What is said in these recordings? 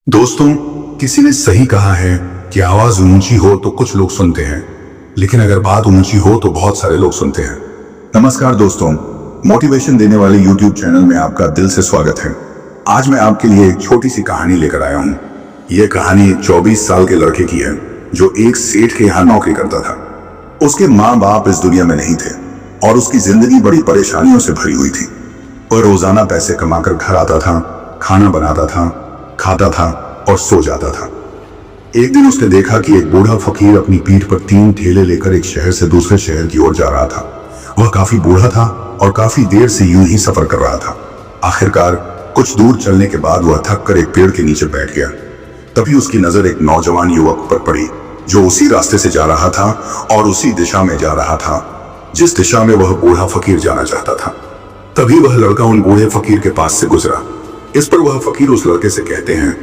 दोस्तों, किसी ने सही कहा है कि आवाज ऊंची हो तो कुछ लोग सुनते हैं, लेकिन अगर बात ऊंची हो तो बहुत सारे लोग सुनते हैं। नमस्कार दोस्तों, मोटिवेशन देने वाले YouTube चैनल में आपका दिल से स्वागत है। आज मैं आपके लिए एक छोटी सी कहानी लेकर आया हूँ। यह कहानी 24 साल के लड़के की है जो एक सेठ के यहाँ नौकरी करता था। उसके माँ बाप इस दुनिया में नहीं थे और उसकी जिंदगी बड़ी परेशानियों से भरी हुई थी। वह रोजाना पैसे कमाकर घर आता था, खाना बनाता था, खाता था और सो जाता था। एक दिन उसने देखा कि एक बूढ़ा फकीर अपनी पीठ पर 3 ठेले लेकर एक शहर से दूसरे शहर की ओर जा रहा था। वह काफी बूढ़ा था और काफी देर से यूं ही सफर कर रहा था। आखिरकार कुछ दूर चलने के बाद वह थक कर एक पेड़ के नीचे बैठ गया। तभी उसकी नजर एक नौजवान युवक पर पड़ी जो उसी रास्ते से जा रहा था और उसी दिशा में जा रहा था जिस दिशा में वह बूढ़ा फकीर जाना चाहता था। तभी वह लड़का उन बूढ़े फकीर के पास से गुजरा। इस पर वह फकीर उस लड़के से कहते हैं,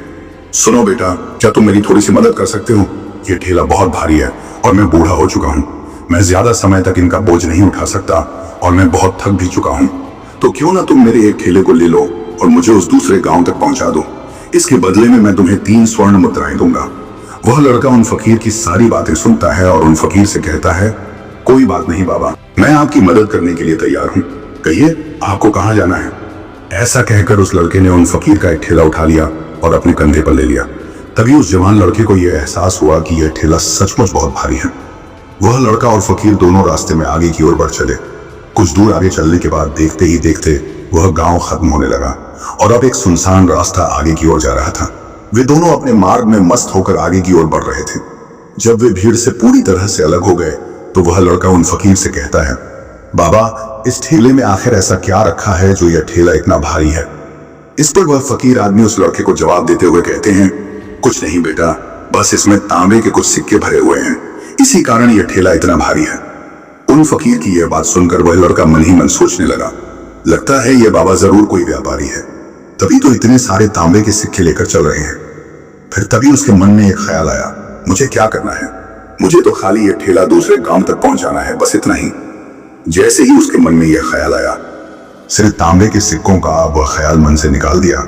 सुनो बेटा, क्या तुम मेरी थोड़ी सी मदद कर सकते हो? ये ठेला बहुत भारी है और मैं बूढ़ा हो चुका हूँ। मैं ज्यादा समय तक इनका बोझ नहीं उठा सकता और मैं बहुत थक भी चुका हूँ। तो क्यों ना तुम मेरे एक ठेले को ले लो और मुझे उस दूसरे गांव तक पहुंचा दो। इसके बदले में मैं तुम्हें 3 स्वर्ण मुद्राएं दूंगा। वह लड़का उन फकीर की सारी बातें सुनता है और उन फकीर से कहता है, कोई बात नहीं बाबा, मैं आपकी मदद करने के लिए तैयार हूँ। कहिए, आपको कहाँ जाना है? ऐसा कहकर उस लड़के ने उन फकीर का एक ठेला उठा लिया और अपने कंधे पर ले लिया। तभी उस जवान लड़के को यह एहसास हुआ कि यह ठेला सचमुच बहुत भारी है। वह लड़का और फकीर दोनों रास्ते में आगे की ओर बढ़ चले। कुछ दूर आगे चलने के बाद देखते ही देखते वह गांव खत्म होने लगा और अब एक सुनसान रास्ता आगे की ओर जा रहा था। वे दोनों अपने मार्ग में मस्त होकर आगे की ओर बढ़ रहे थे। जब वे भीड़ से पूरी तरह से अलग हो गए तो वह लड़का उन फकीर से कहता है, बाबा, इस ठेले में आखिर ऐसा क्या रखा है जो यह ठेला इतना भारी है? इस पर वह फकीर आदमी उस लड़के को जवाब देते हुए कहते हैं, कुछ नहीं बेटा, बस इसमें तांबे के कुछ सिक्के भरे हुए हैं, इसी कारण यह ठेला इतना भारी है। उन फकीर की यह बात सुनकर वह लड़का मन ही मन सोचने लगा, लगता है यह बाबा जरूर कोई व्यापारी है, तभी तो इतने सारे तांबे के सिक्के लेकर चल रहे हैं। फिर तभी उसके मन में एक ख्याल आया, मुझे क्या करना है? मुझे तो खाली यह ठेला दूसरे गांव तक पहुंचाना है, बस इतना ही। जैसे ही उसके मन में यह ख्याल आया, सिर्फ तांबे के सिक्कों का वह ख्याल मन से निकाल दिया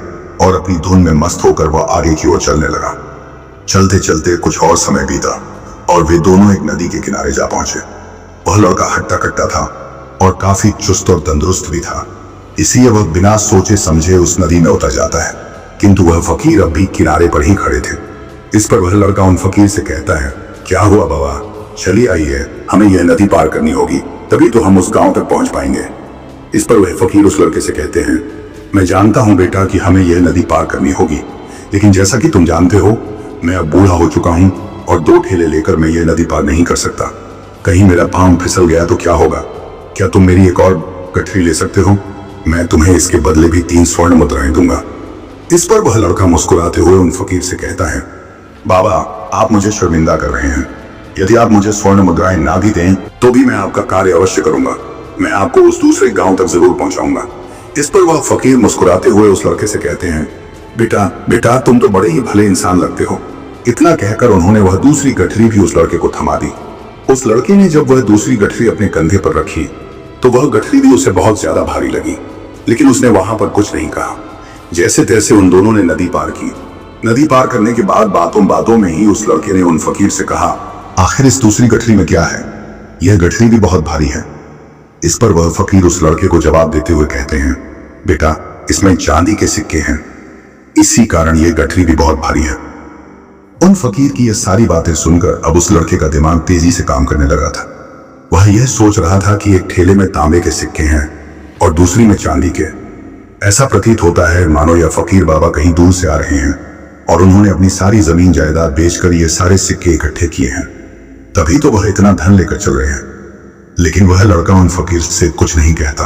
और अपनी धुन में मस्त होकर वह आगे की ओर चलने लगा। चलते चलते कुछ और समय बीता और वे दोनों एक नदी के किनारे जा पहुंचे। वह लड़का हट्टा कट्टा था और काफी चुस्त और तंदुरुस्त भी था, इसलिए वह बिना सोचे समझे उस नदी में उतर जाता है। किंतु वह फकीर अब भी किनारे पर ही खड़े थे। इस पर वह लड़का उन फकीर से कहता है, क्या हुआ बाबा, चलिए आइए, हमें यह नदी पार करनी होगी, तभी तो हम उस गांव तक पहुंच पाएंगे। इस पर वह फकीर उस लड़के से कहते हैं, मैं जानता हूं बेटा कि हमें यह नदी पार करनी होगी, लेकिन जैसा कि तुम जानते हो, मैं अब बूढ़ा हो चुका हूं और 2 ठेले लेकर मैं यह नदी पार नहीं कर सकता। कहीं मेरा पांव फिसल गया तो क्या होगा? क्या तुम मेरी एक और गठरी ले सकते हो? मैं तुम्हें इसके बदले भी 3 स्वर्ण मुद्राएं दूंगा। इस पर वह लड़का मुस्कुराते हुए उन फकीर से कहता है, बाबा, आप मुझे शर्मिंदा कर रहे हैं। यदि आप मुझे स्वर्ण मुद्राएं ना भी दें तो भी मैं आपका कार्य अवश्य करूंगा। मैं आपको उस दूसरे गांव तक जरूर पहुंचाऊंगा। इस पर वह फकीर मुस्कुराते हुए उस लड़के से कहते हैं, बेटा बेटा, तुम तो बड़े ही भले इंसान लगते हो। इतना कहकर उन्होंने वह दूसरी गठरी भी उस लड़के को थमा दी। उस लड़के ने जब वह दूसरी गठरी अपने कंधे पर रखी तो वह गठरी भी उसे बहुत ज्यादा भारी लगी, लेकिन उसने वहां पर कुछ नहीं कहा। जैसे तैसे उन दोनों ने नदी पार की। नदी पार करने के बाद बातों बातों में ही उस लड़के ने उन फकीर से कहा, आखिर इस दूसरी गठरी में क्या है? यह गठरी भी बहुत भारी है। इस पर वह फकीर उस लड़के को जवाब देते हुए कहते हैं, बेटा, इसमें चांदी के सिक्के हैं, इसी कारण यह गठरी भी बहुत भारी है। उन फकीर की यह सारी बातें सुनकर अब उस लड़के का दिमाग तेजी से काम करने लगा था। वह यह सोच रहा था कि एक ठेले में तांबे के सिक्के हैं और दूसरी में चांदी के। ऐसा प्रतीत होता है मानो यह फकीर बाबा कहीं दूर से आ रहे हैं और उन्होंने अपनी सारी जमीन जायदाद बेचकर ये सारे सिक्के इकट्ठे किए हैं, तभी तो वह इतना धन लेकर चल रहे हैं। लेकिन वह लड़का उन फकीर से कुछ नहीं कहता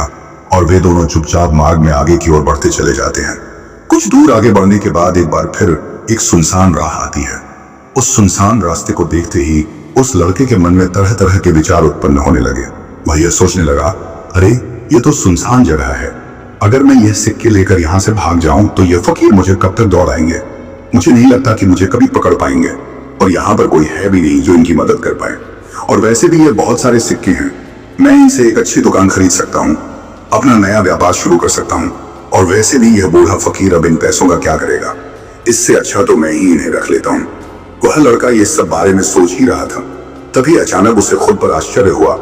और वे दोनों चुपचाप मार्ग में आगे की ओर बढ़ते चले जाते हैं। कुछ दूर आगे बढ़ने के बाद एक बार फिर एक सुनसान राह आती है। उस सुनसान रास्ते को देखते ही उस लड़के के मन में तरह तरह के विचार उत्पन्न होने लगे। वह यह सोचने लगा, अरे ये तो सुनसान जगह है, अगर मैं यह सिक्के लेकर यहाँ से भाग जाऊं तो यह फकीर मुझे कब तक दौड़ाएंगे? मुझे नहीं लगता कि मुझे कभी पकड़ पाएंगे और यहाँ पर कोई है भी नहीं जो इनकी मदद कर पाए। और वैसे भी ये बहुत सारे सिक्के हैं, मैं इनसे एक अच्छी दुकान खरीद सकता हूँ, अपना नया व्यापार शुरू कर सकता हूँ। और वैसे भी यह बूढ़ा फकीर अब इन पैसों का क्या करेगा? इससे अच्छा तो मैं ही इन्हें रख लेता हूँ। वह लड़का ये सब बारे में सोच ही रहा था, तभी अचानक उसे खुद पर आश्चर्य हुआ।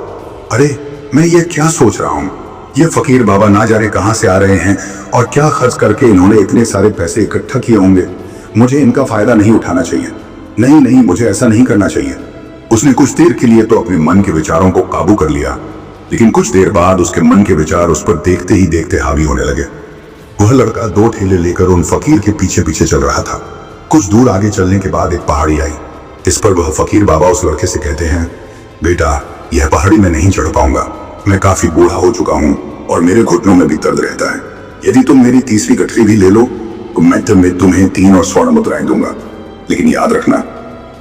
अरे मैं ये क्या सोच रहा हूँ? ये फकीर बाबा ना जाने कहाँ से आ रहे हैं और क्या खर्च करके इन्होंने इतने सारे पैसे इकट्ठा किए होंगे। मुझे इनका फायदा नहीं उठाना चाहिए। नहीं नहीं, मुझे ऐसा नहीं करना चाहिए। उसने कुछ देर के लिए तो अपने मन के विचारों को काबू कर लिया, लेकिन कुछ देर बाद उसके मन के विचार उस पर देखते ही देखते हावी होने लगे। वह लड़का 2 ठेले लेकर उन फकीर के पीछे पीछे चल रहा था। कुछ दूर आगे चलने के बाद एक पहाड़ी आई। इस पर वह फकीर बाबा उस लड़के से कहते हैं, बेटा यह पहाड़ी में नहीं चढ़ पाऊंगा। मैं काफी बूढ़ा हो चुका हूँ और मेरे घुटनों में भी दर्द रहता है। यदि तुम मेरी तीसरी गठरी भी ले लो तो मैं तुम्हें 3 और स्वर्ण मुद्राएं दूंगा। लेकिन याद रखना,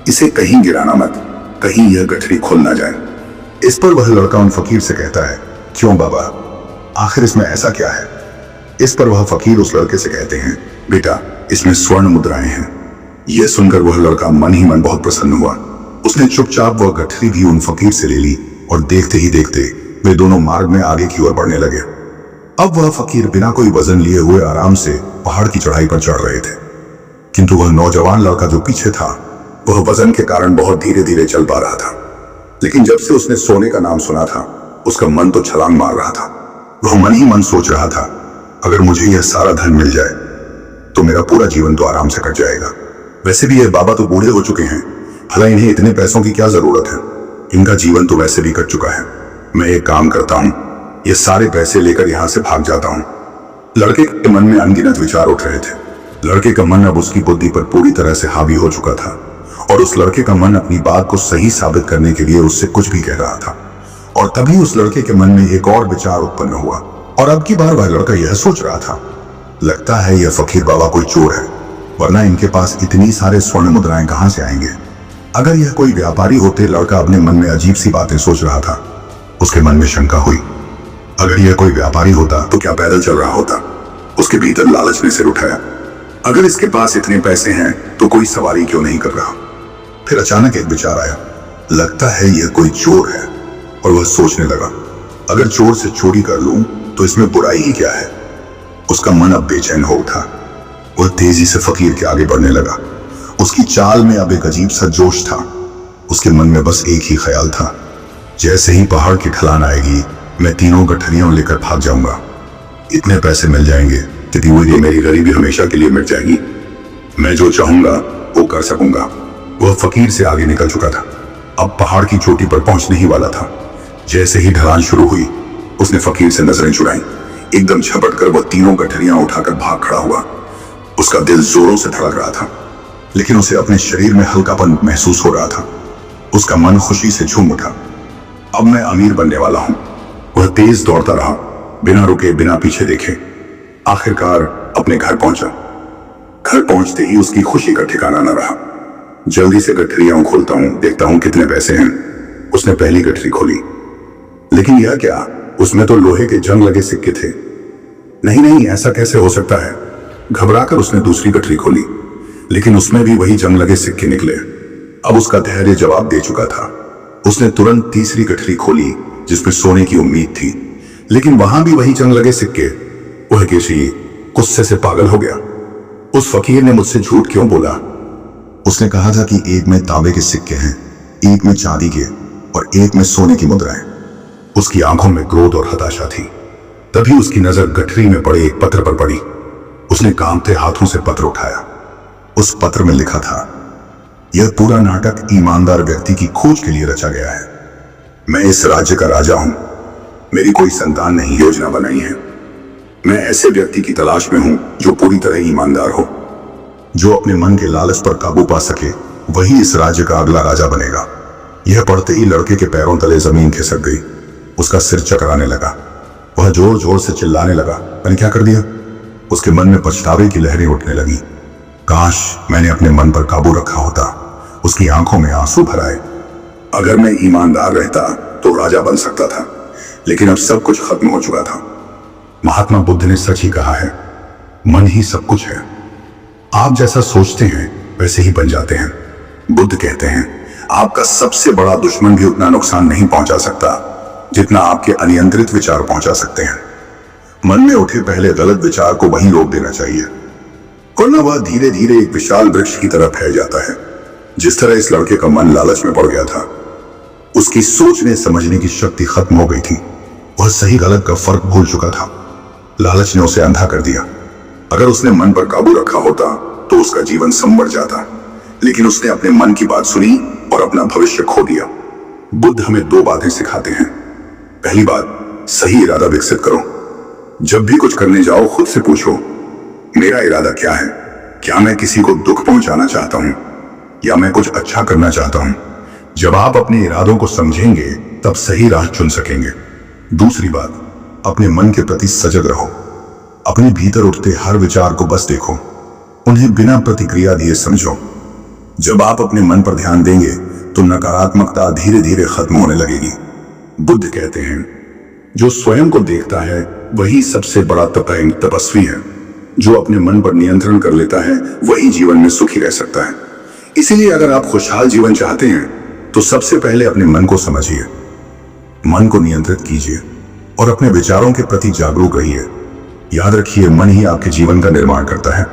इसे कहीं गिराना मत, कहीं यह गठरी खुल ना जाए। इस पर वह लड़का उन फकीर से कहता है, क्यों बाबा, आखिर इसमें ऐसा क्या है? इस पर वह फकीर उस लड़के से कहते हैं, बेटा इसमें स्वर्ण मुद्राएं हैं। यह सुनकर वह लड़का मन ही मन बहुत प्रसन्न हुआ। उसने चुपचाप वह गठरी भी उन फकीर से ले ली और देखते ही देखते वे दोनों मार्ग में आगे की ओर बढ़ने लगे। अब वह फकीर बिना कोई वजन लिए हुए आराम से पहाड़ की चढ़ाई पर चढ़ रहे थे, किंतु वह नौजवान लड़का जो पीछे था वह वजन के कारण बहुत धीरे धीरे चल पा रहा था। लेकिन जब से उसने सोने का नाम सुना था उसका मन तो छलांग मार रहा था। वह मन ही मन सोच रहा था, अगर मुझे यह सारा धन मिल जाए तो मेरा पूरा जीवन तो आराम से कट जाएगा। वैसे भी यह बाबा तो बूढ़े हो चुके हैं, भला इन्हें इतने पैसों की क्या जरूरत है? इनका जीवन तो वैसे भी कट चुका है। मैं एक काम करता हूँ, ये सारे पैसे लेकर यहाँ से भाग जाता हूँ। लड़के के मन में अनगिनत विचार उठ रहे थे। लड़के का मन अब उसकी बुद्धि पर पूरी तरह से हावी हो चुका था और उस लड़के का मन अपनी बात को सही साबित करने के लिए उससे कुछ भी कह रहा था। और तभी उस लड़के के मन में एक और विचार उत्पन्न हुआ और अब की बार वह लड़का यह सोच रहा था, लगता है यह फकीर बाबा कोई चोर है, वरना इनके पास इतनी सारे स्वर्ण मुद्राएं कहां से आएंगे? अगर यह कोई व्यापारी होते, लड़का अपने मन में अजीब सी बातें सोच रहा था। उसके मन में शंका हुई, अगर यह कोई व्यापारी होता तो क्या पैदल चल रहा होता? उसके भीतर लालच ने सिर उठाया, अगर इसके पास इतने पैसे हैं तो कोई सवारी क्यों नहीं कर रहा? फिर अचानक एक विचार आया, लगता है यह कोई चोर है। और वह सोचने लगा, अगर चोर से चोरी कर लूं तो इसमें बुराई ही क्या है? उसका मन अब बेचैन हो उठा। वह तेजी से फकीर के आगे बढ़ने लगा। उसकी चाल में अब एक अजीब सा जोश था। उसके मन में बस एक ही ख्याल था, जैसे ही पहाड़ की ढलान आएगी मैं तीनों गठरियों लेकर भाग जाऊंगा। इतने पैसे मिल जाएंगे कि मेरी गरीबी हमेशा के लिए मिट जाएगी। मैं जो चाहूंगा वो कर सकूंगा। वह फकीर से आगे निकल चुका था, अब पहाड़ की चोटी पर पहुंचने ही वाला था। जैसे ही ढलान शुरू हुई उसने फकीर से नजरें चुराई। एकदम झपट कर वह तीनों गठरियां उठाकर भाग खड़ा हुआ। उसका दिल जोरों से धड़क रहा था, लेकिन उसे अपने शरीर में हल्कापन महसूस हो रहा था। उसका मन खुशी से झूम उठा, अब मैं अमीर बनने वाला हूं। वह तेज दौड़ता रहा, बिना रुके बिना पीछे देखे। आखिरकार अपने घर पहुंचा। घर पहुंचते ही उसकी खुशी का ठिकाना न रहा। जल्दी से गठरियां खोलता हूं, देखता हूं कितने पैसे हैं। उसने पहली गठरी खोली, लेकिन यह क्या, उसमें तो लोहे के जंग लगे सिक्के थे। नहीं नहीं, ऐसा कैसे हो सकता है? घबराकर उसने दूसरी गठरी खोली, लेकिन उसमें भी वही जंग लगे सिक्के निकले। अब उसका धैर्य जवाब दे चुका था। उसने तुरंत तीसरी गठरी खोली जिसमें सोने की उम्मीद थी, लेकिन वहां भी वही जंग लगे सिक्के। वह किसी गुस्से से पागल हो गया। उस फकीर ने मुझसे झूठ क्यों बोला? उसने कहा था कि एक में तांबे के सिक्के हैं, एक में चांदी के और एक में सोने की मुद्राएं। उसकी आंखों में क्रोध और हताशा थी। तभी उसकी नजर गठरी में पड़े एक पत्र पर पड़ी। उसने कांपते हाथों से पत्र उठाया। उस पत्र में लिखा था, यह पूरा नाटक ईमानदार व्यक्ति की खोज के लिए रचा गया है। मैं इस राज्य का राजा हूं। मेरी कोई संतान नहीं योजना बनाई है। मैं ऐसे व्यक्ति की तलाश में हूं जो पूरी तरह ईमानदार हो, जो अपने मन के लालच पर काबू पा सके। वही इस राज्य का अगला राजा बनेगा। यह पढ़ते ही लड़के के पैरों तले जमीन खिसक गई। उसका सिर चकराने लगा। वह जोर जोर से चिल्लाने लगा, मैंने क्या कर दिया? उसके मन में पछतावे की लहरें उठने लगी। काश मैंने अपने मन पर काबू रखा होता। उसकी आंखों में आंसू भर आए। अगर मैं ईमानदार रहता तो राजा बन सकता था, लेकिन अब सब कुछ खत्म हो चुका था। महात्मा बुद्ध ने सच ही कहा है, मन ही सब कुछ है। आप जैसा सोचते हैं वैसे ही बन जाते हैं। बुद्ध कहते हैं, आपका सबसे बड़ा दुश्मन भी उतना नुकसान नहीं पहुंचा सकता जितना आपके अनियंत्रित विचार पहुंचा सकते हैं। मन में उठे पहले गलत विचार को वहीं रोक देना चाहिए। और न वह धीरे धीरे एक विशाल वृक्ष की तरह फैल जाता है। जिस तरह इस लड़के का मन लालच में पड़ गया था, उसकी सोचने समझने की शक्ति खत्म हो गई थी। वह सही गलत का फर्क भूल चुका था। लालच ने उसे अंधा कर दिया। अगर उसने मन पर काबू रखा होता तो उसका जीवन संवर जाता, लेकिन उसने अपने मन की बात सुनी और अपना भविष्य खो दिया। बुद्ध हमें दो बातें सिखाते हैं। पहली बात, सही इरादा विकसित करो। जब भी कुछ करने जाओ खुद से पूछो, मेरा इरादा क्या है? क्या मैं किसी को दुख पहुंचाना चाहता हूं या मैं कुछ अच्छा करना चाहता हूं? जब आप अपने इरादों को समझेंगे तब सही राह चुन सकेंगे। दूसरी बात, अपने मन के प्रति सजग रहो। अपने भीतर उठते हर विचार को बस देखो, उन्हें बिना प्रतिक्रिया दिए समझो। जब आप अपने मन पर ध्यान देंगे तो नकारात्मकता धीरे धीरे खत्म होने लगेगी। बुद्ध कहते हैं, जो स्वयं को देखता है वही सबसे बड़ा तपस्वी है। जो अपने मन पर नियंत्रण कर लेता है वही जीवन में सुखी रह सकता है। इसीलिए अगर आप खुशहाल जीवन चाहते हैं तो सबसे पहले अपने मन को समझिए, मन को नियंत्रित कीजिए और अपने विचारों के प्रति जागरूक रहिए। याद रखिए, मन ही आपके जीवन का निर्माण करता है।